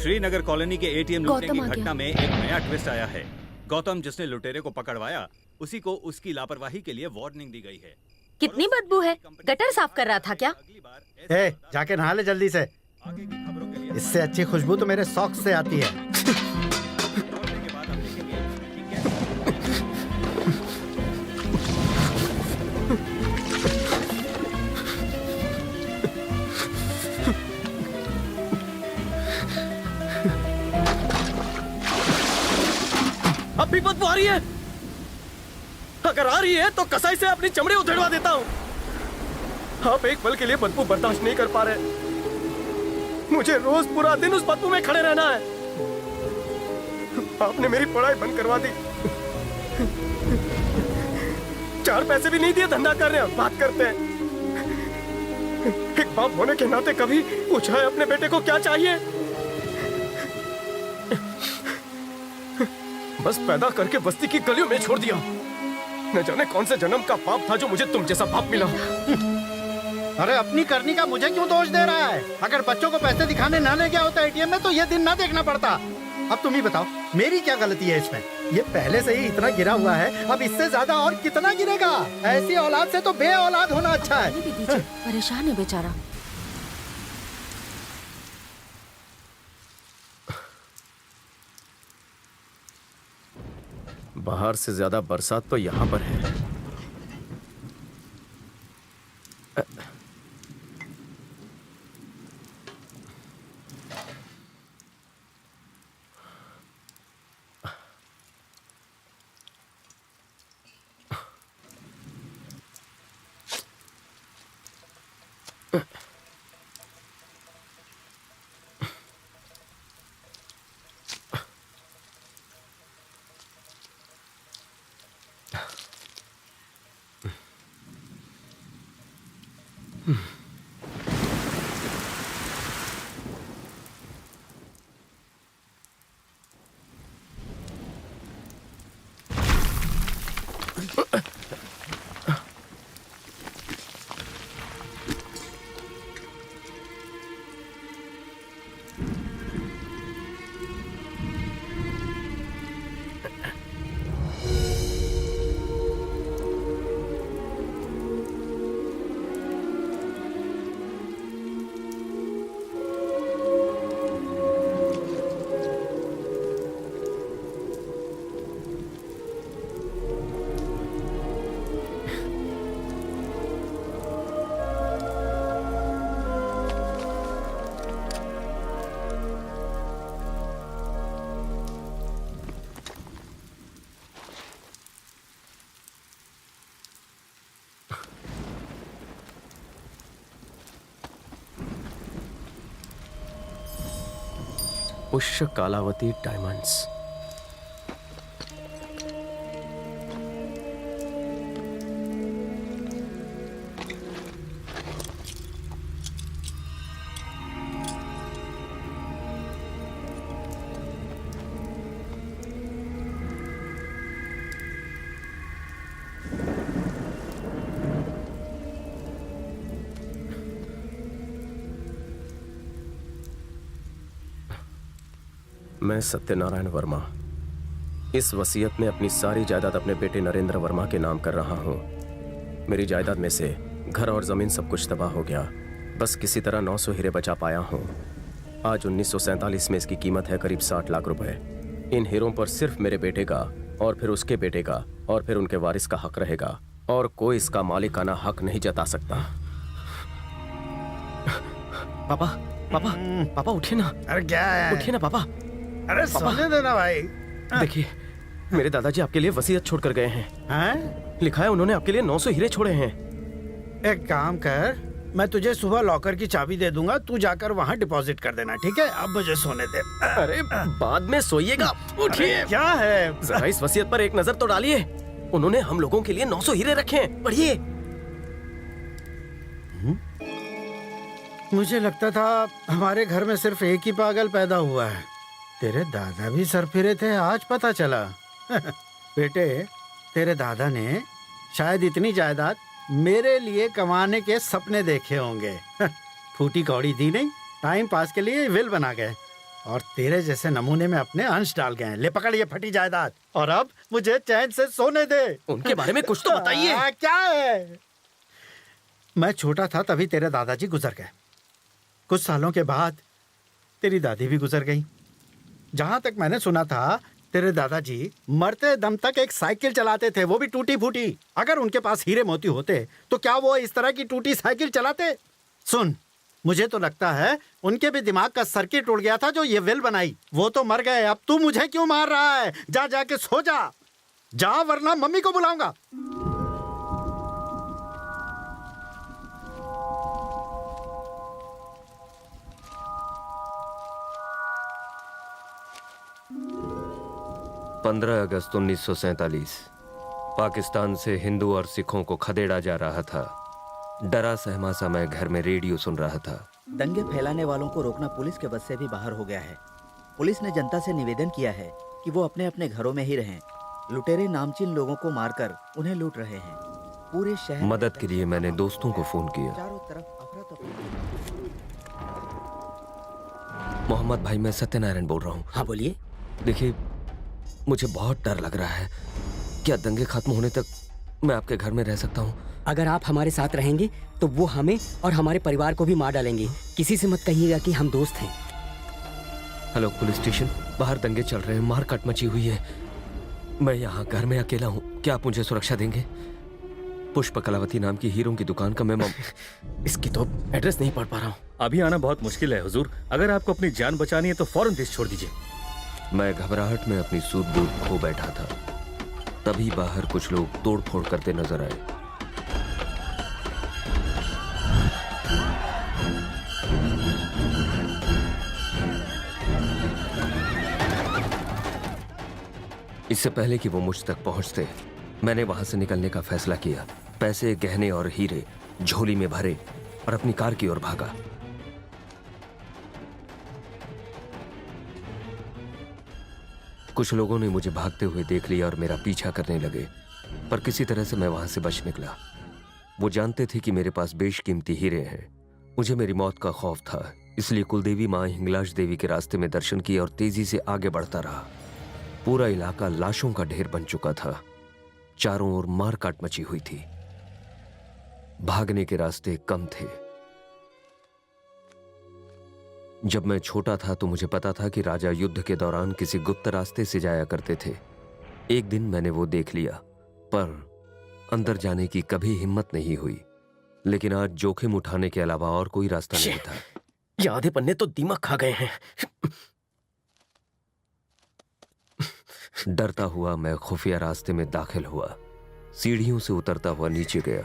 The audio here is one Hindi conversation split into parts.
श्रीनगर कॉलोनी के एटीएम लूटने की गौतम आ गया। घटना में एक नया ट्विस्ट आया है। गौतम जिसने लुटेरे को पकड़वाया, उसी को उसकी लापरवाही के लिए वार्निंग दी गई है। कितनी बदबू है, गटर साफ कर रहा था क्या? अगली बार ए, जाके नहा ले जल्दी से। आगे की खबरों के लिए इससे अच्छी खुशबू तो मेरे सॉक्स से आती है। लौटने के बाद हम देखेंगे कि कैसे अब भी बदबू आ रही है। अगर आ रही है तो कसाई से अपनी चमड़ी उधेड़वा देता हूँ। आप एक पल के लिए बदबू बर्दाश्त नहीं कर पा रहे। मुझे रोज पूरा दिन उस बदबू में खड़े रहना है। आपने मेरी पढ़ाई बंद करवा दी। 4 पैसे भी नहीं दिए, धंधा कर रहे हैं, बात करते हैं। एक बाप होने के नाते कभी पूछा है अपने बेटे को क्या चाहिए? बस पैदा करके बस्ती की गलियों में छोड़ दिया। न जाने कौन से जन्म का पाप था जो मुझे तुम जैसा बाप मिला। अरे अपनी करनी का मुझे क्यों दोष दे रहा है? अगर बच्चों को पैसे दिखाने ना ले गया होता एटीएम में तो ये दिन ना देखना पड़ता। अब तुम ही बताओ, मेरी क्या गलती है इसमें? ये पहले से ही इतना गिरा हुआ है, अब इससे ज्यादा और कितना गिरेगा? ऐसी औलाद से तो बे औलाद होना अच्छा है। भी दीजिए, परेशान है बेचारा। बाहर से ज्यादा बरसात तो यहाँ पर है। पुष्य कालावती डायमंड्स। मैं सत्यनारायण वर्मा इस वसीयत में अपनी सारी जायदाद अपने बेटे नरेंद्र वर्मा के नाम कर रहा हूँ। मेरी जायदाद में से घर और जमीन सब कुछ तबाह हो गया। बस किसी तरह 900 हीरे बचा पाया हूँ। आज 1947 में इसकी कीमत है करीब 60 लाख रुपए। इन हीरों पर सिर्फ मेरे बेटे का और फिर उसके बेटे का और फिर उनके वारिस का हक रहेगा और कोई इसका मालिकाना हक नहीं जता सकता। पापा पापा पापा उठिए ना। अरे क्या है? उठिए ना पापा। अरे सोने देना भाई। देखिए, मेरे दादाजी आपके लिए वसीयत छोड़कर गए हैं। हैं? लिखा है उन्होंने आपके लिए 900 हीरे छोड़े हैं। एक काम कर, मैं तुझे सुबह लॉकर की चाबी दे दूंगा, तू जाकर वहाँ डिपॉजिट कर देना, ठीक है? अब मुझे सोने दे। अरे बाद में सोइएगा। उठिए। क्या है? जरा इस वसीयत पर एक नजर तो डालिए। उन्होंने हम लोगों के लिए 900 हीरे रखे हैं। पढ़िए। मुझे लगता था हमारे घर में सिर्फ एक ही पागल पैदा हुआ है। तेरे दादा भी सरफिरे थे, आज पता चला। बेटे, तेरे दादा ने शायद इतनी जायदाद मेरे लिए कमाने के सपने देखे होंगे। फूटी कौड़ी दी नहीं, टाइम पास के लिए विल बना गए। और तेरे जैसे नमूने में अपने अंश डाल गए हैं। ले पकड़ ये फटी जायदाद और अब मुझे चैन से सोने दे। उनके बारे में कुछ तो बताइए। क्या है? मैं छोटा था तभी तेरे दादाजी गुजर गए। कुछ सालों के बाद तेरी दादी भी गुजर गई। जहां तक मैंने सुना था तेरे दादाजी मरते दम तक एक साइकिल चलाते थे, वो भी टूटी फूटी। अगर उनके पास हीरे मोती होते तो क्या वो इस तरह की टूटी साइकिल चलाते? सुन, मुझे तो लगता है उनके भी दिमाग का सर्किट उड़ गया था जो ये विल बनाई। वो तो मर गए, अब तू मुझे क्यों मार रहा है? जा जाके सो जा वरना मम्मी को बुलाऊंगा। अगस्त 1947 पाकिस्तान से हिंदू और सिखों को खदेड़ा जा रहा था। डरा सहमा सा मैं घर में रेडियो सुन रहा था। दंगे फैलाने वालों को रोकना पुलिस के बस से भी बाहर हो गया है। पुलिस ने जनता से निवेदन किया है कि वो अपने अपने घरों में ही रहें। लुटेरे नामचीन लोगों को मारकर उन्हें लूट रहे हैं। पूरे शहर मदद के लिए मैंने दोस्तों को फोन किया। चारों तरफ अफरा तफरी। मोहम्मद भाई, मैं सत्यनारायण बोल रहा हूँ। हाँ बोलिए। देखिए, मुझे बहुत डर लग रहा है। क्या दंगे खत्म होने तक मैं आपके घर में रह सकता हूँ? अगर आप हमारे साथ रहेंगे तो वो हमें और हमारे परिवार को भी मार डालेंगे। किसी से मत कहिएगा कि हम दोस्त हैं। हेलो पुलिस स्टेशन, बाहर दंगे चल रहे हैं, मारकाट मची हुई है। मैं यहाँ घर में अकेला हूँ, क्या आप मुझे सुरक्षा देंगे? पुष्प कलावती नाम की हीरों की दुकान का मैं इसकी तो एड्रेस नहीं पढ़ पा रहा हूँ। अभी आना बहुत मुश्किल है हुजूर। अगर आपको अपनी जान बचानी है तो फौरन देश छोड़ दीजिए। मैं घबराहट में अपनी सूझबूझ खो बैठा था। तभी बाहर कुछ लोग तोड़फोड़ करते नजर आए। इससे पहले कि वो मुझ तक पहुंचते, मैंने वहां से निकलने का फैसला किया। पैसे, गहने और हीरे झोली में भरे और अपनी कार की ओर भागा। कुछ लोगों ने मुझे भागते हुए देख लिया और मेरा पीछा करने लगे, पर किसी तरह से मैं वहां से बच निकला। वो जानते थे कि मेरे पास बेशकीमती हीरे हैं। मुझे मेरी मौत का खौफ था, इसलिए कुलदेवी मां हिंगलाज देवी के रास्ते में दर्शन किए और तेजी से आगे बढ़ता रहा। पूरा इलाका लाशों का ढेर बन चुका था। चारों ओर मारकाट मची हुई थी। भागने के रास्ते कम थे। जब मैं छोटा था तो मुझे पता था कि राजा युद्ध के दौरान किसी गुप्त रास्ते से जाया करते थे। एक दिन मैंने वो देख लिया, पर अंदर जाने की कभी हिम्मत नहीं हुई। लेकिन आज जोखिम उठाने के अलावा और कोई रास्ता नहीं था। ये आधे पन्ने तो दिमाग खा गए हैं। डरता हुआ मैं खुफिया रास्ते में दाखिल हुआ। सीढ़ियों से उतरता हुआ नीचे गया।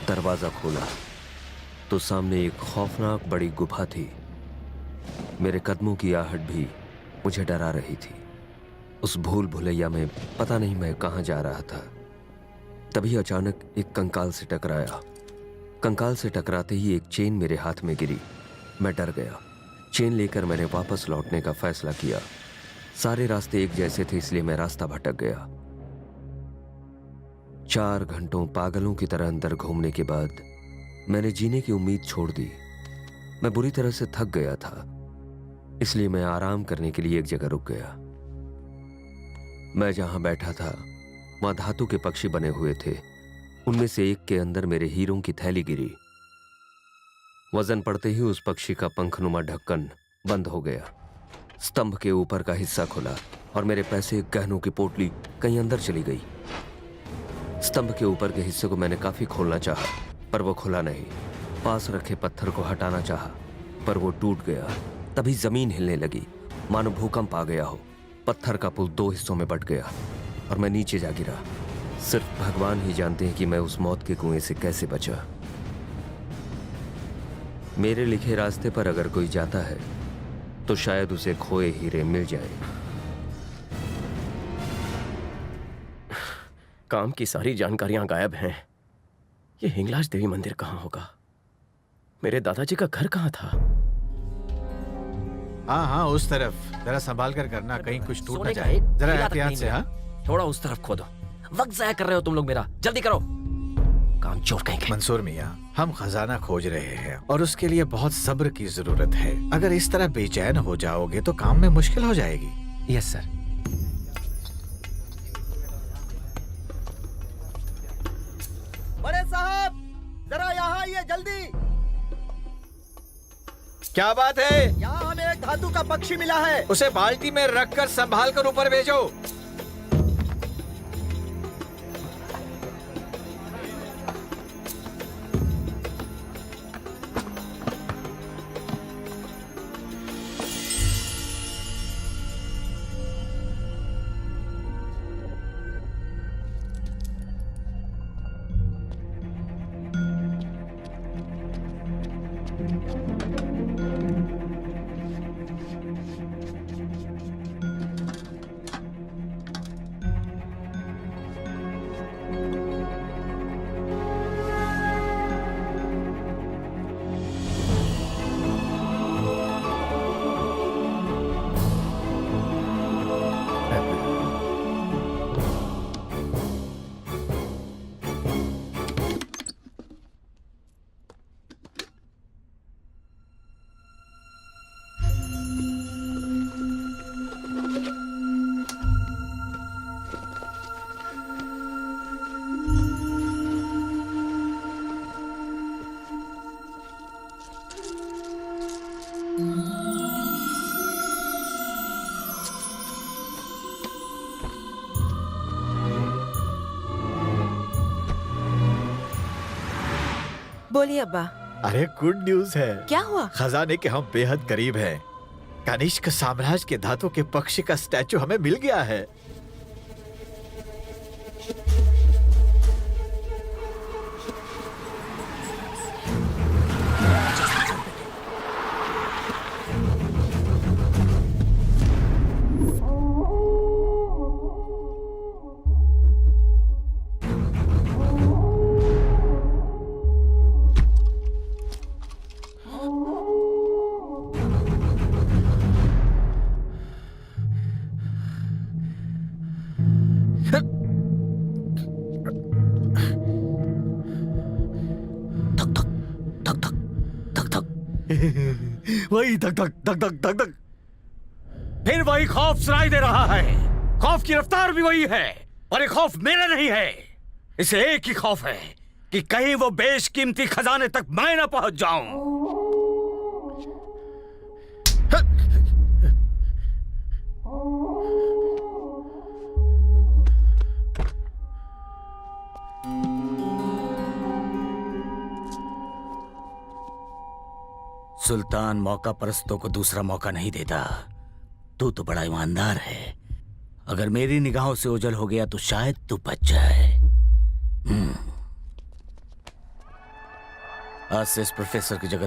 दरवाजा खोला तो सामने एक खौफनाक बड़ी गुफा थी। मेरे कदमों की आहट भी मुझे डरा रही थी। उस भूल भुलैया में पता नहीं मैं कहां जा रहा था। तभी अचानक एक कंकाल से टकराया। कंकाल से टकराते ही एक चेन मेरे हाथ में गिरी। मैं डर गया। चेन लेकर मैंने वापस लौटने का फैसला किया। सारे रास्ते एक जैसे थे, इसलिए मैं रास्ता भटक गया। 4 घंटों पागलों की तरह अंदर घूमने के बाद मैंने जीने की उम्मीद छोड़ दी। मैं बुरी तरह से थक गया था, इसलिए मैं आराम करने के लिए एक जगह रुक गया। मैं जहां बैठा था वहां धातु के पक्षी बने हुए थे। उनमें से एक के अंदर मेरे हीरों की थैली गिरी। वजन पड़ते ही उस पक्षी का पंखनुमा ढक्कन बंद हो गया। स्तंभ के ऊपर का हिस्सा खुला और मेरे पैसे, गहनों की पोटली कहीं अंदर चली गई। स्तंभ के ऊपर के हिस्से को मैंने काफी खोलना चाहा, पर वो खुला नहीं। पास रखे पत्थर को हटाना चाहा, पर वो टूट गया। तभी जमीन हिलने लगी, मानो भूकंप आ गया हो। पत्थर का पुल 2 हिस्सों में बट गया और मैं नीचे जा गिरा। सिर्फ भगवान ही जानते हैं कि मैं उस मौत के कुएं से कैसे बचा। मेरे लिखे रास्ते पर अगर कोई जाता है तो शायद उसे खोए हीरे मिल जाए। काम की सारी जानकारियां गायब हैं। ये हिंगलाज देवी मंदिर कहाँ होगा? मेरे दादाजी का घर कहाँ था? हाँ हाँ, उस तरफ। जरा संभाल कर करना, कहीं कुछ टूट ना सोने का जाए। एक जरा हीरा तक एहतियात नहीं से। मिला। हाँ, थोड़ा उस तरफ खोदो। वक्त जाया कर रहे हो तुम लोग मेरा। जल्दी करो। काम चोर कहीं के। मंसूर मियाँ, हम खजाना खोज रहे हैं और उसके लिए बहुत सब्र की जरूरत है। अगर इस तरह बेचैन हो जाओगे तो काम में मुश्किल हो जाएगी। Yes sir. बड़े साहब, जरा यहाँ आइए जल्दी। क्या बात है? यहाँ हमें एक धातु का पक्षी मिला है। उसे बाल्टी में रखकर संभाल कर ऊपर भेजो। बोलिए अब्बा। अरे गुड न्यूज है। क्या हुआ? खजाने के हम बेहद करीब हैं। कनिष्क साम्राज्य के धातु के पक्षी का स्टैचू हमें मिल गया है। वही धक धक धक धक धक धक, फिर वही खौफ सुनाई दे रहा है। खौफ की रफ्तार भी वही है, और ये खौफ मेरा नहीं है। इसे एक ही खौफ है कि कहीं वो बेशकीमती खजाने तक मैं ना पहुंच जाऊं। सुल्तान मौका परस्तों को दूसरा मौका नहीं देता। तू तो बड़ा ईमानदार है। अगर मेरी निगाहों से ओझल हो गया तो शायद तू बच जाए। आज से इस प्रोफेसर की जगह